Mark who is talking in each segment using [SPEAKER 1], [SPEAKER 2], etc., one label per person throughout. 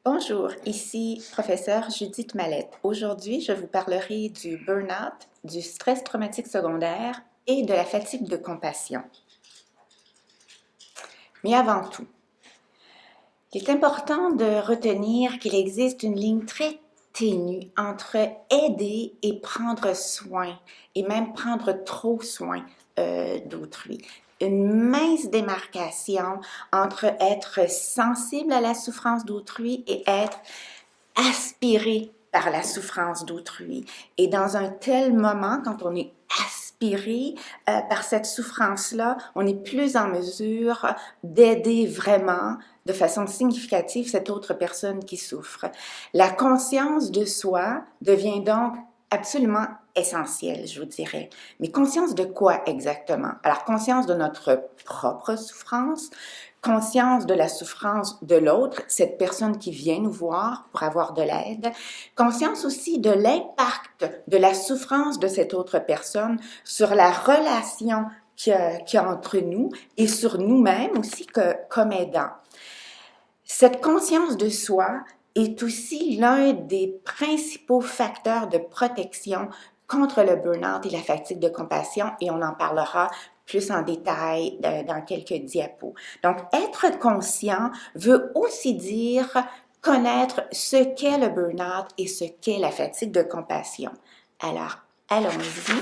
[SPEAKER 1] Bonjour, ici professeur Judith Mallette. Aujourd'hui, je vous parlerai du burn-out, du stress traumatique secondaire et de la fatigue de compassion. Mais avant tout, il est important de retenir qu'il existe une ligne très ténue entre aider et prendre soin, et même prendre trop soin d'autrui. Une mince démarcation entre être sensible à la souffrance d'autrui et être aspiré par la souffrance d'autrui. Et dans un tel moment, quand on est aspiré par cette souffrance-là, on est plus en mesure d'aider vraiment de façon significative cette autre personne qui souffre. La conscience de soi devient donc absolument essentielle, je vous dirais. Mais conscience de quoi exactement? Alors, conscience de notre propre souffrance, conscience de la souffrance de l'autre, cette personne qui vient nous voir pour avoir de l'aide, conscience aussi de l'impact de la souffrance de cette autre personne sur la relation qu'il y a entre nous et sur nous-mêmes aussi comme aidants. Cette conscience de soi est aussi l'un des principaux facteurs de protection contre le burn-out et la fatigue de compassion, et on en parlera plus en détail dans quelques diapos. Donc, être conscient veut aussi dire connaître ce qu'est le burn-out et ce qu'est la fatigue de compassion. Alors, allons-y.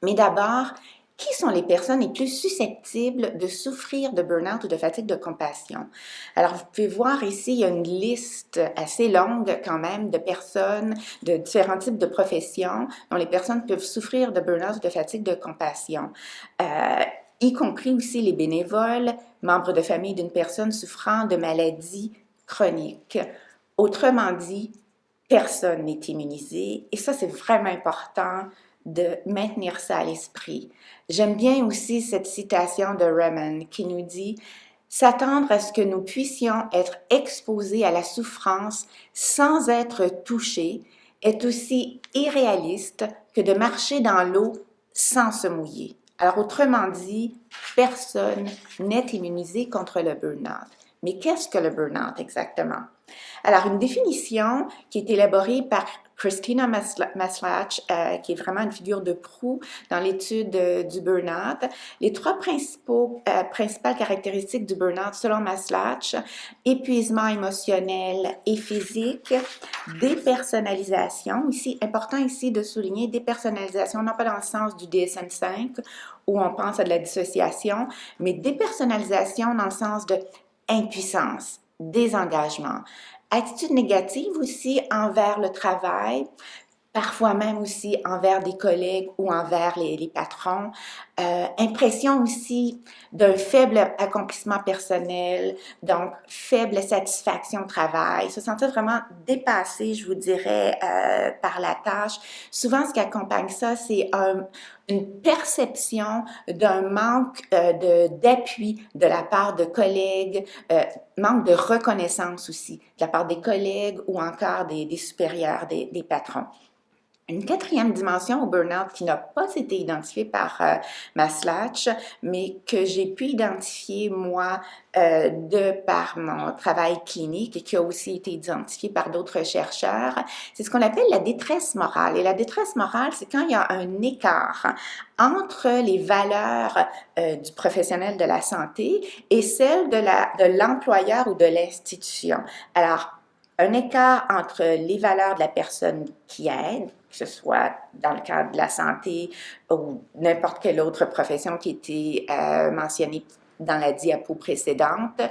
[SPEAKER 1] Mais d'abord, qui sont les personnes les plus susceptibles de souffrir de burn-out ou de fatigue de compassion? Alors, vous pouvez voir ici, il y a une liste assez longue quand même de personnes de différents types de professions dont les personnes peuvent souffrir de burn-out ou de fatigue de compassion. Y compris aussi les bénévoles, membres de famille d'une personne souffrant de maladies chroniques. Autrement dit, personne n'est immunisé, et ça, c'est vraiment important de maintenir ça à l'esprit. J'aime bien aussi cette citation de Raymond qui nous dit « S'attendre à ce que nous puissions être exposés à la souffrance sans être touchés est aussi irréaliste que de marcher dans l'eau sans se mouiller. » Alors, autrement dit, personne n'est immunisé contre le burn-out. Mais qu'est-ce que le burn-out exactement? Alors, une définition qui est élaborée par Christina Maslach, qui est vraiment une figure de proue dans l'étude du burn-out. Les trois principales caractéristiques du burn-out selon Maslach: épuisement émotionnel et physique, dépersonnalisation, ici, important ici de souligner dépersonnalisation, non pas dans le sens du DSM-5, où on pense à de la dissociation, mais dépersonnalisation dans le sens de impuissance, désengagement. Attitude négative aussi envers le travail, parfois même aussi envers des collègues ou envers les patrons. Impression aussi d'un faible accomplissement personnel, donc faible satisfaction au travail, se sentir vraiment dépassé, je vous dirais, par la tâche. Souvent, ce qui accompagne ça, c'est une perception d'un manque d'appui de la part de collègues, manque de reconnaissance aussi de la part des collègues ou encore des supérieurs, des patrons. Une quatrième dimension au burn-out qui n'a pas été identifiée par Maslach, mais que j'ai pu identifier moi de par mon travail clinique et qui a aussi été identifiée par d'autres chercheurs, c'est ce qu'on appelle la détresse morale. Et la détresse morale, c'est quand il y a un écart entre les valeurs du professionnel de la santé et celles de l'employeur ou de l'institution. Alors, un écart entre les valeurs de la personne qui aide, que ce soit dans le cadre de la santé ou n'importe quelle autre profession qui était mentionnée dans la diapo précédente,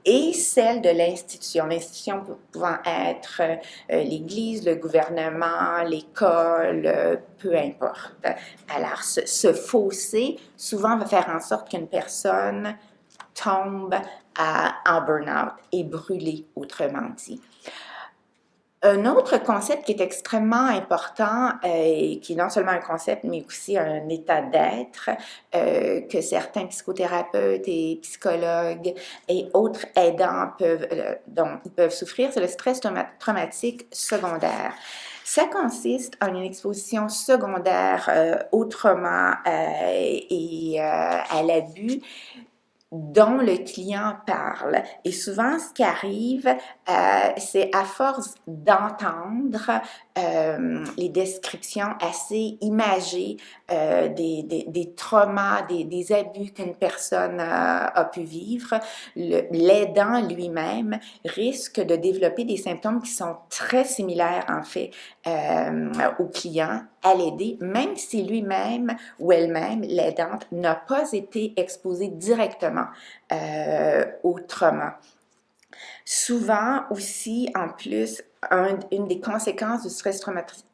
[SPEAKER 1] et celle de l'institution. L'institution pouvant être l'Église, le gouvernement, l'école, peu importe. Alors, ce fossé, souvent, va faire en sorte qu'une personne tombe en burn-out et brûlée, autrement dit. Un autre concept qui est extrêmement important, et qui est non seulement un concept, mais aussi un état d'être, que certains psychothérapeutes et psychologues et autres aidants dont ils peuvent souffrir, c'est le stress traumatique secondaire. Ça consiste en une exposition secondaire autrement et à l'abus dont le client parle. Et souvent, ce qui arrive, c'est à force d'entendre les descriptions assez imagées des traumas, des abus qu'une personne a pu vivre, l'aidant lui-même risque de développer des symptômes qui sont très similaires, en fait, au client à l'aider, même si lui-même ou elle-même, l'aidante, n'a pas été exposée directement au trauma. Souvent aussi, en plus, une des conséquences du stress traumatique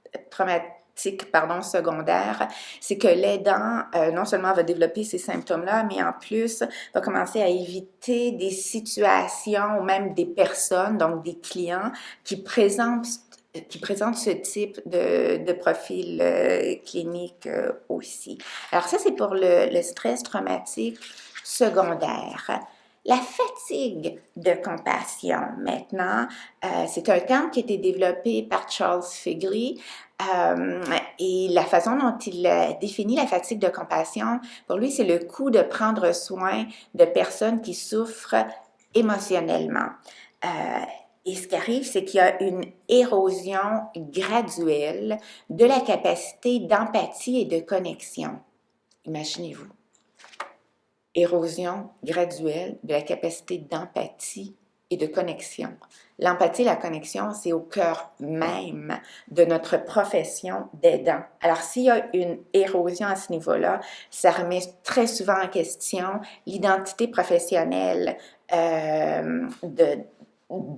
[SPEAKER 1] secondaire, c'est que l'aidant, non seulement va développer ces symptômes-là, mais en plus va commencer à éviter des situations ou même des personnes, donc des clients, qui présentent ce type de profil clinique aussi. Alors ça, c'est pour le stress traumatique secondaire. La fatigue de compassion, maintenant, c'est un terme qui a été développé par Charles Figley et la façon dont il définit la fatigue de compassion, pour lui, c'est le coût de prendre soin de personnes qui souffrent émotionnellement. Et ce qui arrive, c'est qu'il y a une érosion graduelle de la capacité d'empathie et de connexion. Imaginez-vous. Érosion graduelle de la capacité d'empathie et de connexion. L'empathie et la connexion, c'est au cœur même de notre profession d'aidant. Alors, s'il y a une érosion à ce niveau-là, ça remet très souvent en question l'identité professionnelle de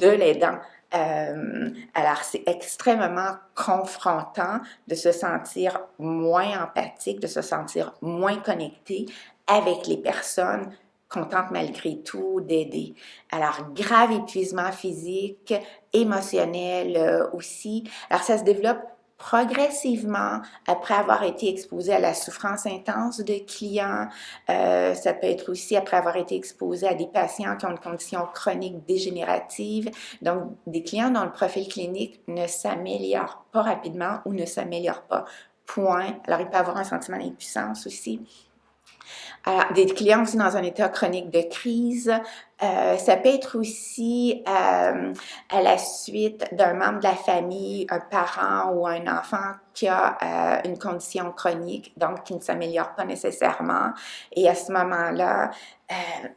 [SPEAKER 1] l'aidant. Alors, c'est extrêmement confrontant de se sentir moins empathique, de se sentir moins connecté avec les personnes qu'on tente malgré tout d'aider. Alors, grave épuisement physique, émotionnel aussi. Alors, ça se développe progressivement après avoir été exposé à la souffrance intense de clients. Ça peut être aussi après avoir été exposé à des patients qui ont une condition chronique dégénérative. Donc, des clients dont le profil clinique ne s'améliore pas rapidement ou ne s'améliore pas. Point. Alors, il peut avoir un sentiment d'impuissance aussi. Alors, des clients aussi dans un état chronique de crise. Ça peut être aussi à la suite d'un membre de la famille, un parent ou un enfant qui a une condition chronique, donc qui ne s'améliore pas nécessairement. Et à ce moment-là,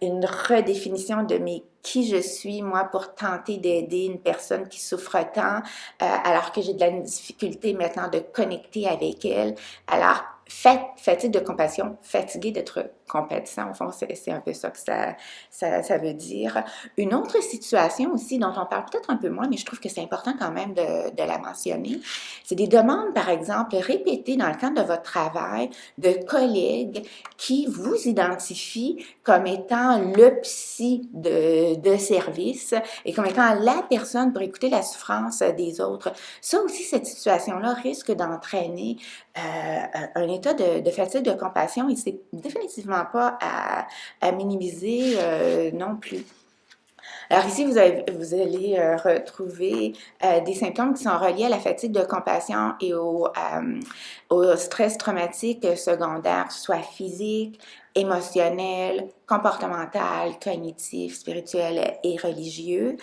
[SPEAKER 1] une redéfinition de qui je suis, moi, pour tenter d'aider une personne qui souffre tant, alors que j'ai de la difficulté maintenant de connecter avec elle. Alors, fatigue de compassion, fatigué d'être compatissant, au fond, c'est un peu ça que ça veut dire. Une autre situation aussi dont on parle peut-être un peu moins, mais je trouve que c'est important quand même de la mentionner, c'est des demandes, par exemple, répétées dans le cadre de votre travail de collègues qui vous identifient comme étant le psy de service et comme étant la personne pour écouter la souffrance des autres. Ça aussi, cette situation-là risque d'entraîner un état de fatigue de compassion et c'est définitivement pas à minimiser non plus. Alors ici, vous allez retrouver des symptômes qui sont reliés à la fatigue de compassion et au stress traumatique secondaire, soit physique, émotionnel, comportemental, cognitif, spirituel et religieux.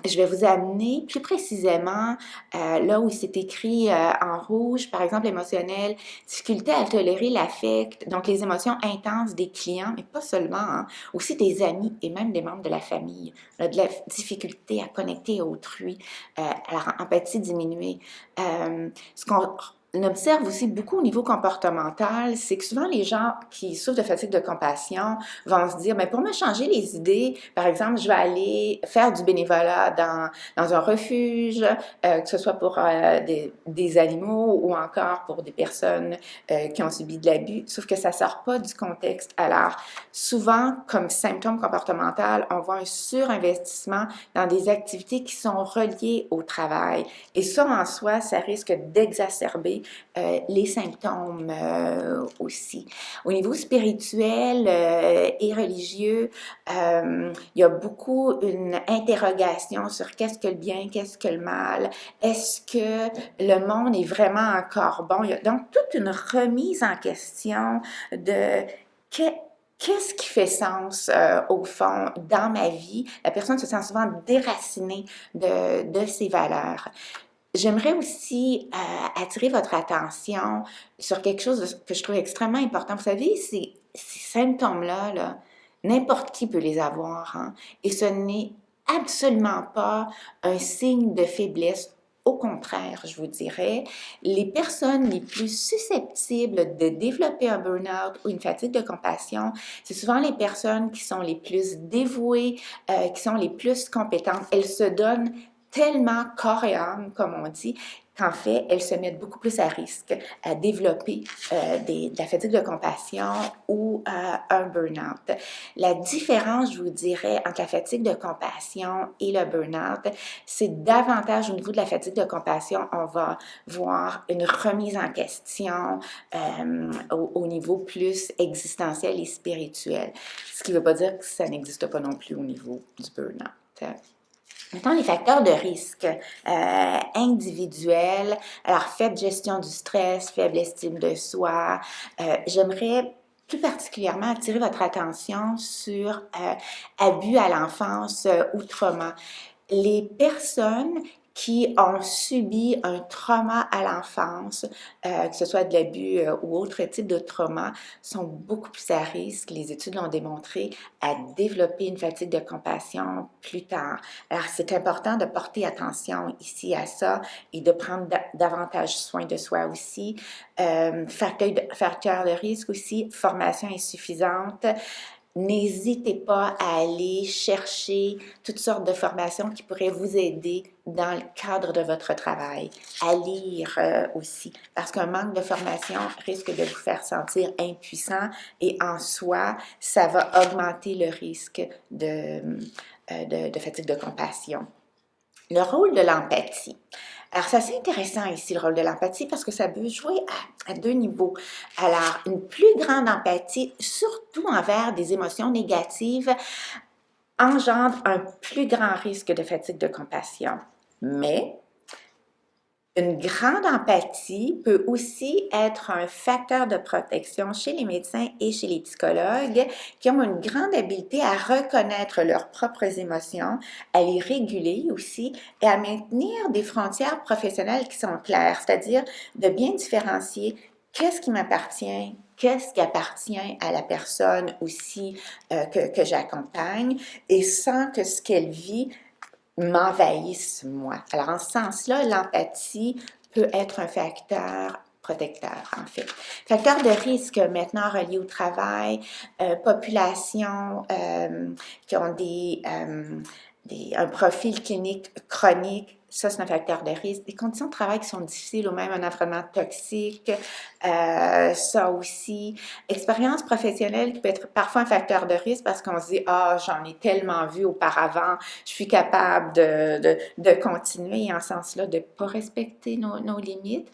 [SPEAKER 1] Je vais vous amener plus précisément là où c'est écrit en rouge, par exemple émotionnel, difficulté à tolérer l'affect, donc les émotions intenses des clients, mais pas seulement, hein, aussi des amis et même des membres de la famille. On a de la difficulté à connecter à autrui, alors empathie diminuée. Ce qu'on observe aussi beaucoup au niveau comportemental, c'est que souvent les gens qui souffrent de fatigue de compassion vont se dire, mais pour me changer les idées, par exemple, je vais aller faire du bénévolat dans un refuge, que ce soit pour des animaux ou encore pour des personnes qui ont subi de l'abus, sauf que ça ne sort pas du contexte. Alors, souvent, comme symptôme comportemental, on voit un surinvestissement dans des activités qui sont reliées au travail. Et ça, en soi, ça risque d'exacerber les symptômes aussi. Au niveau spirituel et religieux, il y a beaucoup une interrogation sur qu'est-ce que le bien, qu'est-ce que le mal, est-ce que le monde est vraiment encore bon? Il y a donc toute une remise en question de qu'est-ce qui fait sens au fond dans ma vie? La personne se sent souvent déracinée de ses valeurs. J'aimerais aussi attirer votre attention sur quelque chose que je trouve extrêmement important. Vous savez, ces symptômes-là, là, n'importe qui peut les avoir, hein, et ce n'est absolument pas un signe de faiblesse. Au contraire, je vous dirais, les personnes les plus susceptibles de développer un burn-out ou une fatigue de compassion, c'est souvent les personnes qui sont les plus dévouées, qui sont les plus compétentes. Elles se donnent tellement corps et âme, comme on dit, qu'en fait, elles se mettent beaucoup plus à risque à développer de la fatigue de compassion ou un burn-out. La différence, je vous dirais, entre la fatigue de compassion et le burn-out, c'est davantage au niveau de la fatigue de compassion, on va voir une remise en question au niveau plus existentiel et spirituel. Ce qui ne veut pas dire que ça n'existe pas non plus au niveau du burn-out. Maintenant, les facteurs de risque individuels, alors faible gestion du stress, faible estime de soi. J'aimerais plus particulièrement attirer votre attention sur abus à l'enfance ou trauma. Les personnes qui ont subi un trauma à l'enfance, que ce soit de l'abus ou autre type de trauma, sont beaucoup plus à risque, les études l'ont démontré, à développer une fatigue de compassion plus tard. Alors, c'est important de porter attention ici à ça et de prendre davantage soin de soi aussi. Facteur de risque aussi, formation insuffisante. N'hésitez pas à aller chercher toutes sortes de formations qui pourraient vous aider dans le cadre de votre travail, à lire aussi, parce qu'un manque de formation risque de vous faire sentir impuissant et en soi, ça va augmenter le risque de fatigue de compassion. Le rôle de l'empathie. Alors, c'est assez intéressant ici, le rôle de l'empathie, parce que ça peut jouer à deux niveaux. Alors, une plus grande empathie, surtout envers des émotions négatives, engendre un plus grand risque de fatigue de compassion. Mais une grande empathie peut aussi être un facteur de protection chez les médecins et chez les psychologues qui ont une grande habileté à reconnaître leurs propres émotions, à les réguler aussi et à maintenir des frontières professionnelles qui sont claires, c'est-à-dire de bien différencier qu'est-ce qui m'appartient, qu'est-ce qui appartient à la personne aussi que j'accompagne et sans que ce qu'elle vit m'envahissent moi. Alors, en ce sens-là, l'empathie peut être un facteur protecteur, en fait. Facteur de risque maintenant relié au travail, population qui ont un profil clinique chronique, ça c'est un facteur de risque. Des conditions de travail qui sont difficiles ou même un environnement toxique, ça aussi. Expérience professionnelle qui peut être parfois un facteur de risque parce qu'on se dit « Ah, j'en ai tellement vu auparavant, je suis capable de continuer » en ce sens-là, de ne pas respecter nos limites.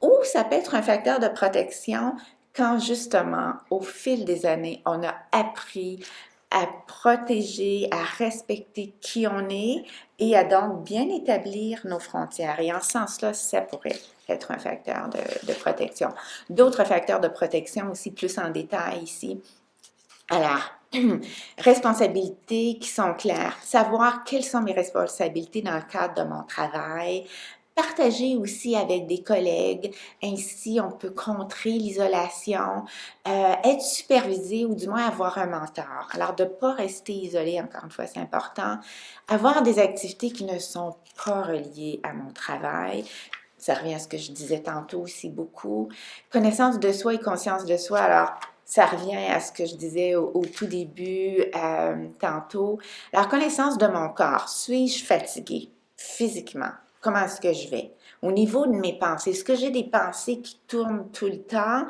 [SPEAKER 1] Ou ça peut être un facteur de protection quand justement, au fil des années, on a appris à protéger, à respecter qui on est et à donc bien établir nos frontières. Et en ce sens-là, ça pourrait être un facteur de protection. D'autres facteurs de protection aussi plus en détail ici. Alors, responsabilités qui sont claires, savoir quelles sont mes responsabilités dans le cadre de mon travail, partager aussi avec des collègues, ainsi on peut contrer l'isolation, être supervisé ou du moins avoir un mentor. Alors de ne pas rester isolé, encore une fois, c'est important. Avoir des activités qui ne sont pas reliées à mon travail. Ça revient à ce que je disais tantôt aussi beaucoup. Connaissance de soi et conscience de soi. Alors, ça revient à ce que je disais au tout début, tantôt. Alors, connaissance de mon corps. Suis-je fatiguée physiquement? Comment est-ce que je vais? Au niveau de mes pensées, est-ce que j'ai des pensées qui tournent tout le temps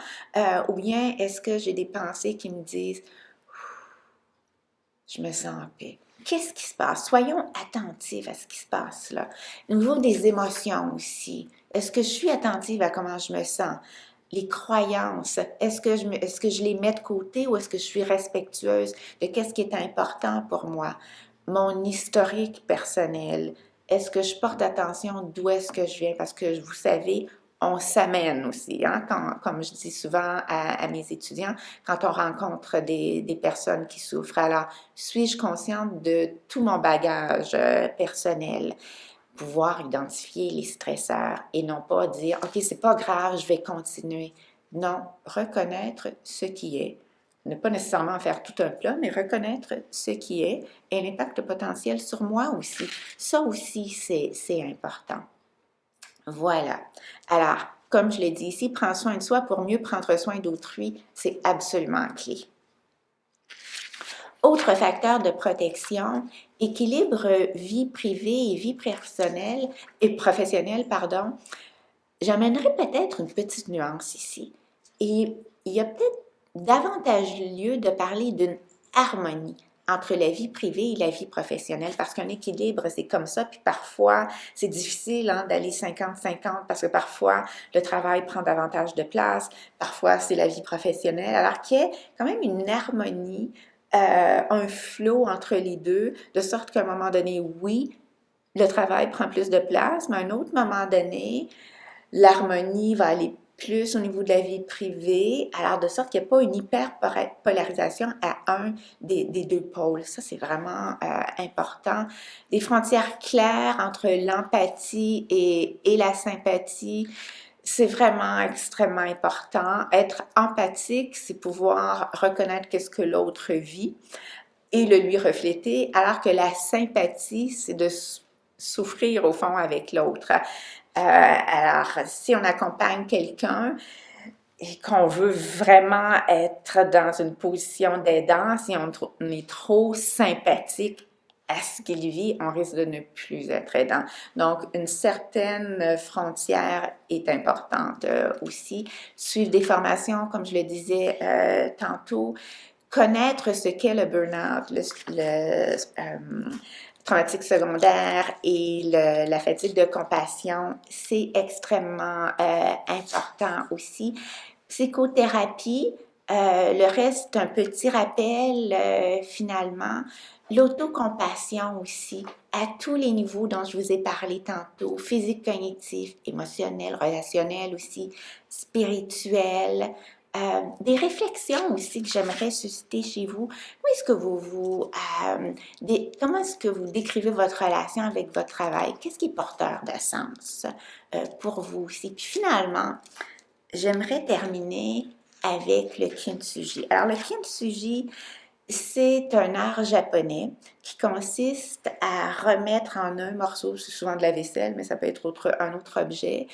[SPEAKER 1] ou bien est-ce que j'ai des pensées qui me disent « je me sens en paix ». Qu'est-ce qui se passe? Soyons attentifs à ce qui se passe là. Au niveau des émotions aussi, est-ce que je suis attentive à comment je me sens? Les croyances, est-ce que je les mets de côté ou est-ce que je suis respectueuse de qu'est-ce qui est important pour moi? Mon historique personnel, est-ce que je porte attention d'où est-ce que je viens? Parce que vous savez, on s'amène aussi, hein, comme je dis souvent à mes étudiants, quand on rencontre des personnes qui souffrent. Alors, suis-je consciente de tout mon bagage personnel? Pouvoir identifier les stresseurs et non pas dire, OK, c'est pas grave, je vais continuer. Non, reconnaître ce qui est. Ne pas nécessairement faire tout un plat, mais reconnaître ce qui est et l'impact potentiel sur moi aussi. Ça aussi, c'est important. Voilà. Alors, comme je l'ai dit ici, prends soin de soi pour mieux prendre soin d'autrui, c'est absolument clé. Autre facteur de protection, équilibre vie privée et vie personnelle et professionnelle, pardon. J'amènerai peut-être une petite nuance ici. Et il y a peut-être davantage lieu de parler d'une harmonie entre la vie privée et la vie professionnelle, parce qu'un équilibre, c'est comme ça, puis parfois, c'est difficile hein, d'aller 50-50, parce que parfois, le travail prend davantage de place, parfois, c'est la vie professionnelle, alors qu'il y a quand même une harmonie, un flow entre les deux, de sorte qu'à un moment donné, oui, le travail prend plus de place, mais à un autre moment donné, l'harmonie va aller plus au niveau de la vie privée, alors de sorte qu'il n'y a pas une hyper-polarisation à un des deux pôles. Ça, c'est vraiment important. Des frontières claires entre l'empathie et la sympathie, c'est vraiment extrêmement important. Être empathique, c'est pouvoir reconnaître qu'est-ce que l'autre vit et le lui refléter, alors que la sympathie, c'est de souffrir au fond avec l'autre. Alors, si on accompagne quelqu'un et qu'on veut vraiment être dans une position d'aidant, si on est trop sympathique à ce qu'il vit, on risque de ne plus être aidant. Donc, une certaine frontière est importante aussi. Suivre des formations, comme je le disais tantôt, connaître ce qu'est le burn-out, le traumatique secondaire et la fatigue de compassion, c'est extrêmement important aussi. Psychothérapie, le reste, un petit rappel finalement. L'autocompassion aussi, à tous les niveaux dont je vous ai parlé tantôt, physique, cognitif, émotionnel, relationnel aussi, spirituel. Des réflexions aussi que j'aimerais susciter chez vous. Comment est-ce que comment est-ce que vous décrivez votre relation avec votre travail? Qu'est-ce qui est porteur de sens pour vous aussi? Puis finalement, j'aimerais terminer avec le kintsugi. Alors, le kintsugi, c'est un art japonais qui consiste à remettre en un morceau, c'est souvent de la vaisselle, mais ça peut être un autre objet,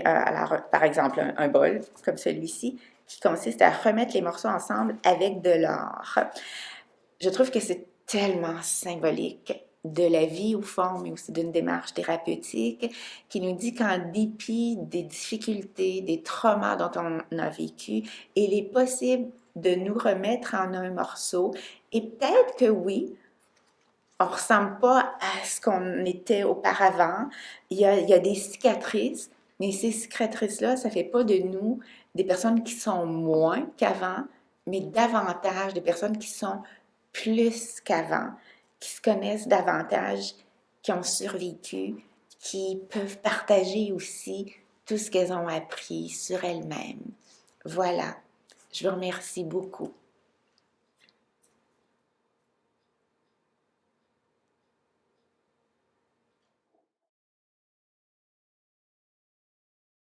[SPEAKER 1] alors, par exemple, un bol, comme celui-ci, qui consiste à remettre les morceaux ensemble avec de l'or. Je trouve que c'est tellement symbolique de la vie au fond, mais aussi d'une démarche thérapeutique qui nous dit qu'en dépit des difficultés, des traumas dont on a vécu, il est possible de nous remettre en un morceau. Et peut-être que oui, on ne ressemble pas à ce qu'on était auparavant. Il y a des cicatrices, mais ces cicatrices-là, ça ne fait pas de nous des personnes qui sont moins qu'avant, mais davantage des personnes qui sont plus qu'avant, qui se connaissent davantage, qui ont survécu, qui peuvent partager aussi tout ce qu'elles ont appris sur elles-mêmes. Voilà, je vous remercie beaucoup.